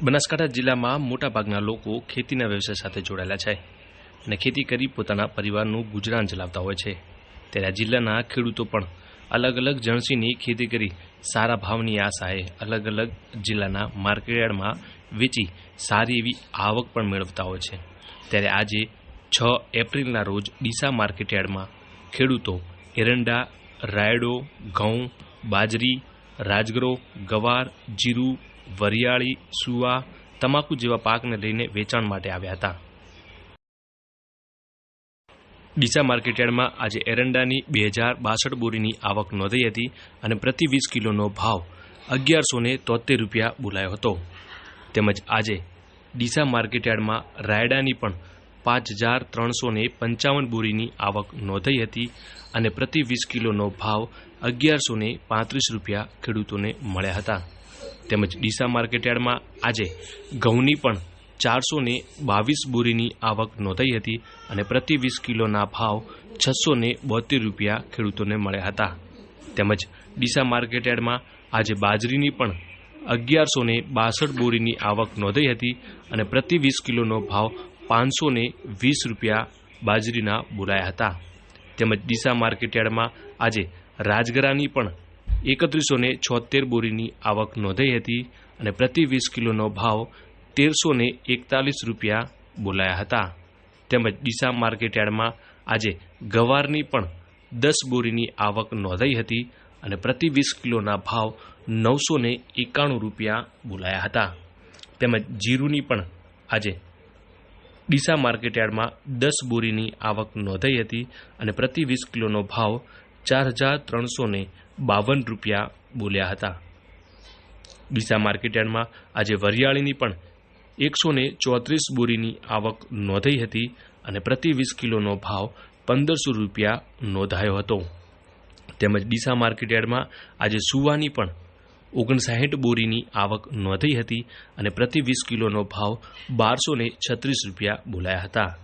બનાસકાંઠા જિલ્લામાં મોટાભાગના લોકો ખેતીના વ્યવસાય સાથે જોડાયેલા છે અને ખેતી કરી પોતાના પરિવારનું ગુજરાન ચલાવતા હોય છે। ત્યારે આ જિલ્લાના ખેડૂતો પણ અલગ અલગ જણસીની ખેતી કરી સારા ભાવની આશાએ અલગ અલગ જિલ્લાના માર્કેટયાર્ડમાં વેચી સારી એવી આવક પણ મેળવતા હોય છે। ત્યારે આજે 6 એપ્રિલના રોજ ડીસા માર્કેટયાર્ડમાં ખેડૂતો એરંડા, રાયડો, ઘઉં, બાજરી, રાજગરો, ગવાર, જીરું, વરિયાળી, સુવા, તમાકુ જેવા પાકને લઈને વેચાણ માટે આવ્યા હતા। ડીસા માર્કેટયાર્ડમાં આજે એરંડાની 2062 બોરીની આવક નોંધાઈ હતી અને પ્રતિ 20 કિલોનો ભાવ 1173 રૂપિયા બોલાયો હતો। તેમજ આજે ડીસા માર્કેટયાર્ડમાં રાયડાની પણ 5355 બોરીની આવક નોંધાઈ હતી અને પ્રતિ 20 કિલોનો ભાવ 1135 રૂપિયા ખેડૂતોને મળ્યા હતા। તેમજ ડીસા માર્કેટયાર્ડમાં આજે ઘઉંની પણ 422 બોરીની આવક નોંધાઈ હતી અને પ્રતિ 20 કિલોના ભાવ 672 રૂપિયા ખેડૂતોને મળ્યા હતા। તેમજ ડીસા માર્કેટયાર્ડમાં આજે બાજરીની પણ 1162 બોરીની આવક નોંધાઈ હતી અને પ્રતિ 20 કિલોનો ભાવ 520 રૂપિયા બાજરીના બોલાયા હતા। તેમજ ડીસા માર્કેટયાર્ડમાં આજે રાજગરાની પણ 3176 બોરીની આવક નોંધાઈ હતી અને પ્રતિ 20 કિલોનો ભાવ 1341 રૂપિયા બોલાયા હતા। તેમજ ડીસા માર્કેટયાર્ડમાં આજે ગવારની પણ 10 બોરીની આવક નોંધાઈ હતી અને પ્રતિ 20 કિલોના ભાવ 991 રૂપિયા બોલાયા હતા। તેમજ જીરુની પણ આજે ડીસા માર્કેટયાર્ડમાં 10 બોરીની આવક નોંધાઈ હતી અને પ્રતિ 20 કિલોનો ભાવ 4352 રૂપિયા બોલ્યા હતા। ડીસા માર્કેટયાર્ડમાં આજે વરિયાળીની પણ 134 બોરીની આવક નોંધાઈ હતી અને પ્રતિ 20 કિલોનો ભાવ 1500 રૂપિયા નોંધાયો હતો। તેમજ ડીસા માર્કેટયાર્ડમાં આજે સુવાની પણ 59 બોરીની આવક નોંધાઈ હતી અને પ્રતિ 20 કિલોનો ભાવ 1236 રૂપિયા બોલાયા હતા।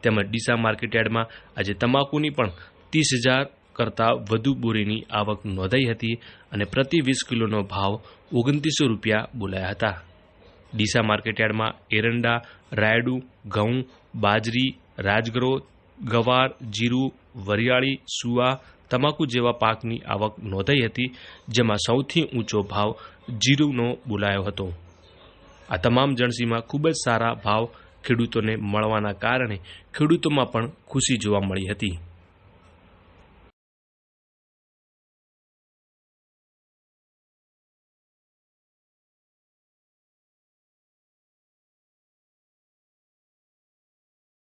તેમજ ડીસા માર્કેટયાર્ડમાં આજે તમાકુની પણ 30,000 કરતાં વધુ બોરીની આવક નોંધાઈ હતી અને પ્રતિ 20 કિલોનો ભાવ 2900 રૂપિયા બોલાયા હતા। ડીસા માર્કેટયાર્ડમાં એરંડા, રાયડું, ઘઉં, બાજરી, રાજગરો, ગવાર, જીરું, વરિયાળી, સુવા, તમાકુ જેવા પાકની આવક નોંધાઈ હતી, જેમાં સૌથી ઊંચો ભાવ જીરુનો બોલાયો હતો। આ તમામ જણસીમાં ખૂબ જ સારા ભાવ ખેડૂતોને મળવાના કારણે ખેડૂતોમાં પણ ખુશી જોવા મળી હતી।